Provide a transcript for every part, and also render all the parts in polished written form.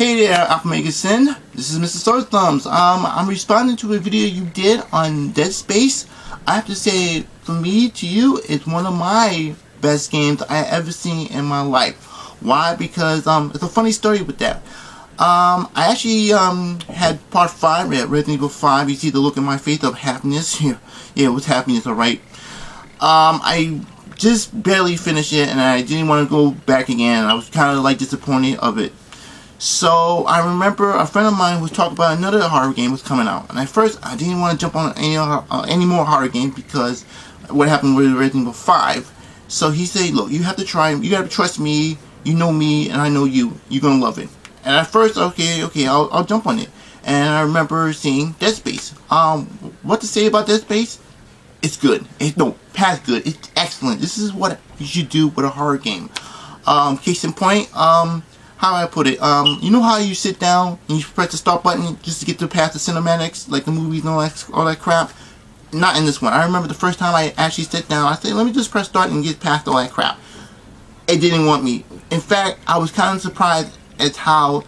Hey there, Alpha Mega Sin. This is Mr. Star Thumbs. I'm responding to a video you did on Dead Space. I have to say, from me to you, it's one of my best games I ever seen in my life. Why? Because it's a funny story with that. I actually had part 5, Resident Evil 5. You see the look in my face of happiness. Yeah, it was happiness, alright. I just barely finished it, and I didn't want to go back again. I was kind of like disappointed of it. So I remember a friend of mine was talking about another horror game was coming out, and at first I didn't want to jump on any more horror games because what happened with Resident Evil 5. So he said, "Look, you have to try. You gotta trust me. You know me, and I know you. You're gonna love it." And at first, okay, I'll jump on it. And I remember seeing Dead Space. What to say about Dead Space? It's good. It's no past good. It's excellent. This is what you should do with a horror game. Case in point, how I put it, you know how you sit down and you press the start button just to get to past the cinematics, like the movies and all that crap? Not in this one. I remember the first time I actually sit down, I said, let me just press start and get past all that crap. It didn't want me. In fact, I was kind of surprised at how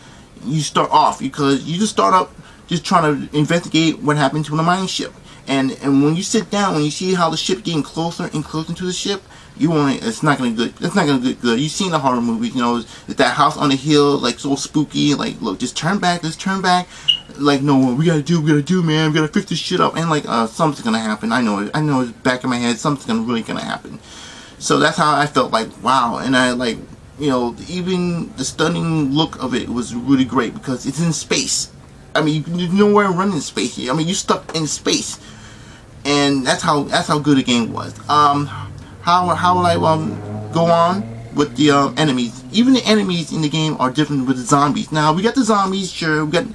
you start off, because you just start up just trying to investigate what happened to the mining ship. And when you sit down, when you see how the ship getting closer and closer to the ship, you want it's not gonna good. It's not gonna get good. You've seen the horror movies, you know, that house on the hill, like so spooky. Like, look, just turn back. Let's turn back. Like, no, what we gotta do, man. We gotta fix this shit up. And like, something's gonna happen. I know it. I know it's back in my head. Something's really gonna happen. So that's how I felt. Like, wow. And I like, you know, even the stunning look of it was really great because it's in space. I mean, you know where I'm running in space here. I mean, you're stuck in space. And that's how good the game was. How will I go on with the enemies? Even the enemies in the game are different with the zombies. Now we got the zombies, sure, we got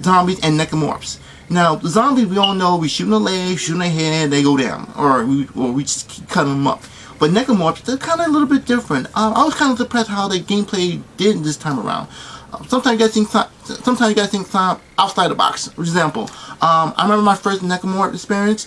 zombies and necromorphs. Now the zombies, we all know, we shoot in the leg, shoot in the head, they go down, or we just keep cutting them up. But necromorphs, they're kind of a little bit different. I was kind of surprised how the gameplay did this time around. Sometimes you gotta think outside the box. For example, I remember my first necromorph experience.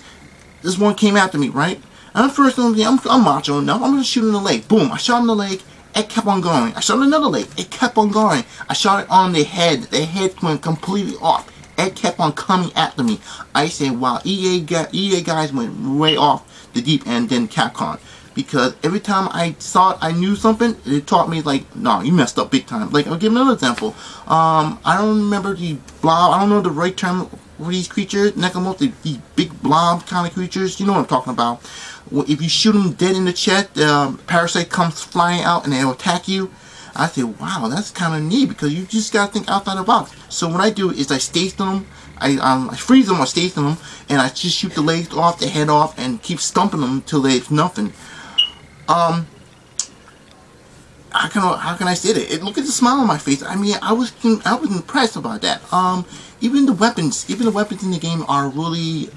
This one came after me, right? And the first one, I'm macho enough. I'm gonna shoot in the leg. Boom! I shot in the leg. It kept on going. I shot in another leg. It kept on going. I shot it on the head. The head went completely off. It kept on coming after me. I said, "Wow, EA guys went way off the deep end than Capcom." Because every time I saw it, I knew something. It taught me like, "No, you messed up big time." Like, I'll give another example. I don't remember the blob. I don't know the right term for these creatures. Necromorphs, these big blob kind of creatures. You know what I'm talking about. If you shoot them dead in the chest, parasite comes flying out and they'll attack you. I say, wow, that's kind of neat, because you just gotta think outside the box. So what I do is I station them, I freeze them or station them, and I just shoot the legs off, the head off, and keep stumping them till there's nothing. How can I say that? Look at the smile on my face. I mean, I was impressed about that. Even the weapons in the game are really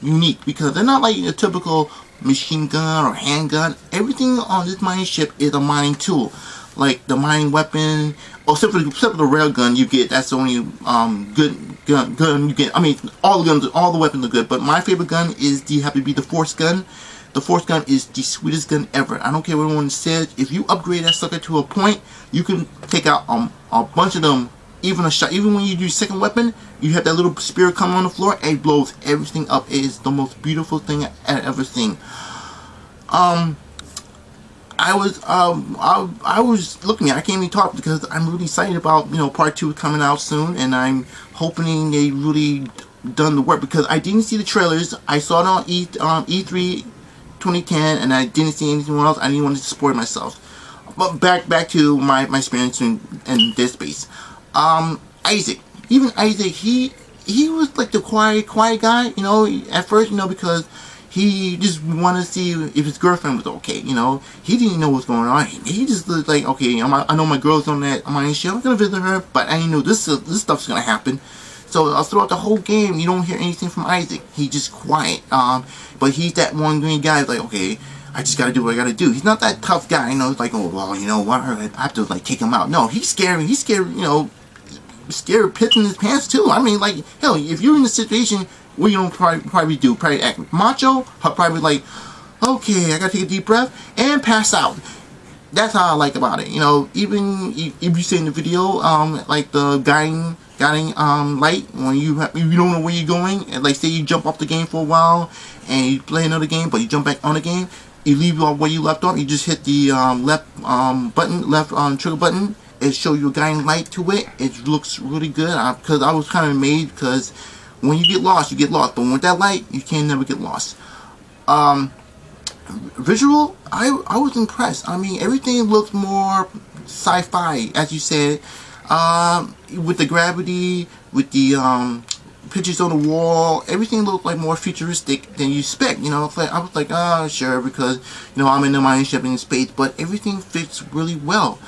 unique, because they're not like a typical machine gun or handgun. Everything on this mining ship is a mining tool, like the mining weapon, or except for the rail gun you get. That's the only good gun you get. I mean, all the weapons are good, but my favorite gun is have to be the force gun. The force gun is the sweetest gun ever. I don't care what anyone says. If you upgrade that sucker to a point, you can take out a bunch of them. Even a shot. Even when you do second weapon, you have that little spear come on the floor. It blows everything up. It is the most beautiful thing I've ever seen. I was looking at. I can't even talk because I'm really excited about, you know, part 2 coming out soon, and I'm hoping they really done the work, because I didn't see the trailers. I saw it on E3 2010, and I didn't see anything else. I didn't want to support myself. But back to my experience in Dead Space. Isaac. Even Isaac, he was like the quiet guy, you know, at first, you know, because he just wanted to see if his girlfriend was okay, you know. He didn't know what's going on. He just looked like, okay, I know my girl's on my ship. I'm gonna visit her, but I didn't know this stuff's gonna happen. So throughout the whole game, you don't hear anything from Isaac. He's just quiet. But he's that one green guy, like, okay, I just gotta do what I gotta do. He's not that tough guy, you know. It's like, oh, well, you know what? I have to like take him out. No, he's scary. He's scary, you know. Scared pissing his pants too. I mean, like, hell, if you're in a situation, what you don't probably act macho. I'll probably like, okay, I gotta take a deep breath and pass out. that's how I like about it. You know, even if you say in the video, like the guiding light, when you don't know where you're going, and like say you jump off the game for a while and you play another game, but you jump back on the game, you leave where you left off. You just hit the left trigger button. It shows you a guiding light to it. It looks really good because I was kind of amazed because when you get lost, you get lost, but with that light, you can never get lost. Visual, I was impressed. I mean, everything looks more sci-fi, as you said, with the gravity, with the pictures on the wall. Everything looked like more futuristic than you expect. You know, I was like, oh, sure, because you know I'm in the mining ship in space, but everything fits really well.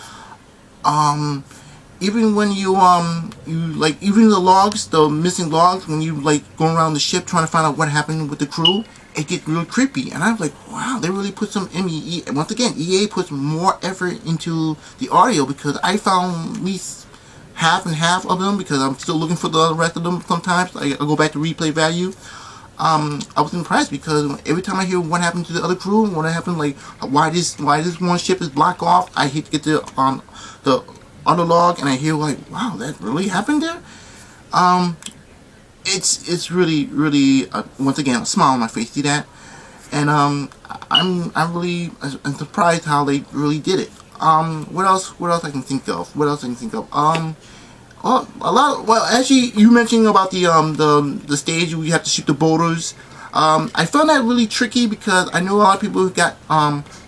Even when you like, even the logs, the missing logs, when you like going around the ship trying to find out what happened with the crew, it gets real creepy. And I was like, wow, they really put some once again, EA puts more effort into the audio, because I found at least half and half of them, because I'm still looking for the rest of them. Sometimes I go back to replay value. I was impressed because every time I hear what happened to the other crew, what happened, like why this one ship is blocked off, I hate to get the other log, and I hear like, wow, that really happened there. It's really once again, a smile on my face, see that, and I'm really surprised how they really did it. What else I can think of? Well, actually, you mentioned about the stage where you have to shoot the boulders. I found that really tricky because I know a lot of people who got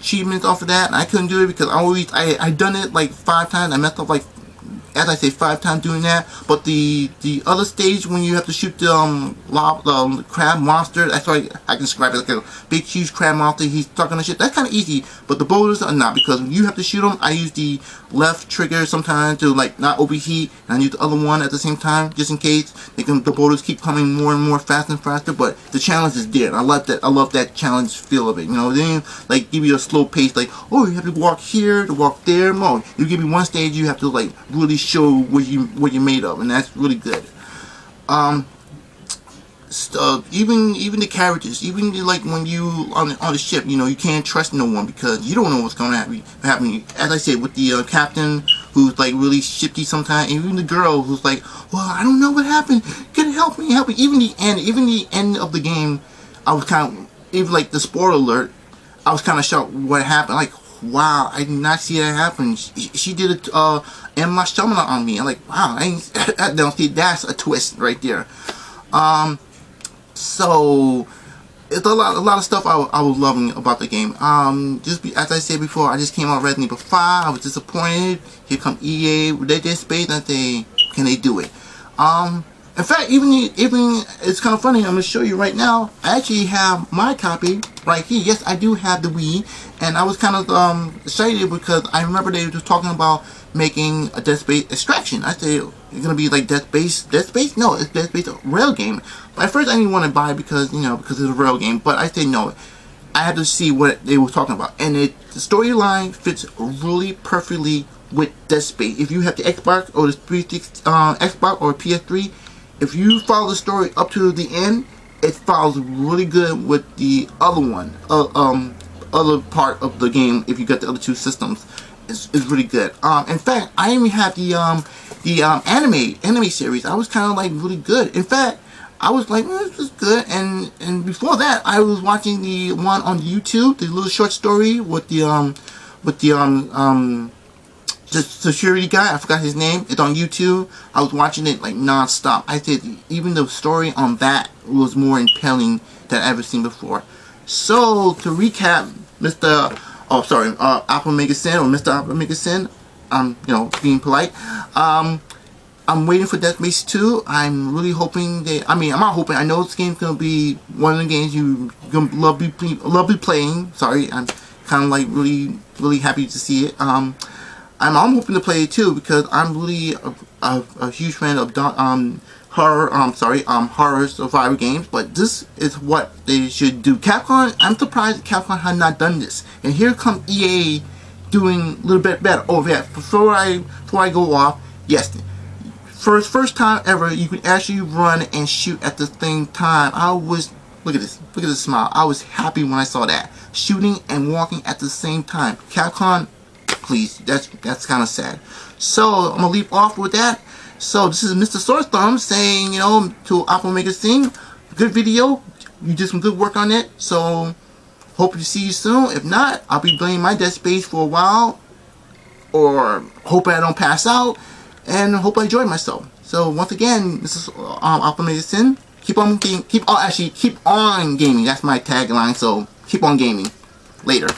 achievements off of that, and I couldn't do it because I done it like 5 times. I messed up like, as I say, 5 times doing that. But the other stage when you have to shoot the crab monster, that's why I can describe it like a big huge crab monster. He's stuck on the ship. That's kind of easy, but the boulders are not, because when you have to shoot them, I use the left trigger sometimes to like not overheat, and I use the other one at the same time just in case the boulders keep coming more and more faster and faster. But the challenge is there, and I love that challenge feel of it. You know, they didn't like give you a slow pace like, oh, you have to walk here to walk there. No, you give me one stage, you have to like really show what you're made of, and that's really good. Even the characters, even like when you on the ship, you know, you can't trust no one because you don't know what's going to happen. As I said, with the captain who's like really shifty sometimes, and even the girl who's like, well, I don't know what happened. Can you help me? Even the end of the game, I was kind of, even like the spoiler alert, I was kind of shocked what happened. Like, wow, I did not see that happen. She did a M. Night Shyamalan on me. I'm like, wow, I don't see, that's a twist right there. So it's a lot of stuff I was loving about the game. As I said before, I just came out Resident Evil 5. I was disappointed. Here come EA with their Dead Space, and I say, can they do it? In fact, even it's kind of funny. I'm gonna show you right now. I actually have my copy right here. Yes, I do have the Wii, and I was kind of excited because I remember they were just talking about making a Dead Space Extraction. I said, it's gonna be like Dead Space? No, it's Dead Space, a rail game. But at first I didn't want to buy it because, you know, because it's a rail game. But I said no, I had to see what they were talking about, and the storyline fits really perfectly with Dead Space. If you have the Xbox or the Xbox or PS3, if you follow the story up to the end, it follows really good with the other one, other part of the game. If you got the other 2 systems, it's really good. In fact, I even have the anime series. I was kind of like really good. In fact, I was like, this is good. And before that, I was watching the one on YouTube, the little short story with the security guy. I forgot his name. It's on YouTube. I was watching it like non-stop. I said even the story on that was more impelling than I've ever seen before. So to recap, Alpha Omega Sin, or Mr. Alpha Omega Sin, you know, being polite. I'm waiting for Dead Space 2. I'm really hoping I'm not hoping. I know this game's gonna be one of the games you're gonna love playing. Sorry, I'm kind of like really happy to see it. I'm hoping to play it too because I'm really a huge fan of horror survival games. But this is what they should do. Capcom, I'm surprised Capcom had not done this. And here comes EA doing a little bit better. Oh yeah, before I go off, yes. First time ever you can actually run and shoot at the same time. Look at this smile. I was happy when I saw that. Shooting and walking at the same time. Capcom, please. That's kind of sad. So I'm gonna leave off with that. So this is Mr. Sword Thumbs saying, you know, to Apple Magazine, good video. You did some good work on it. So hope to see you soon. If not, I'll be playing my Dead Space for a while, or hope I don't pass out, and hope I enjoy myself. So once again, this is Apple Magazine. Keep on gaming. Keep on gaming. That's my tagline. So keep on gaming. Later.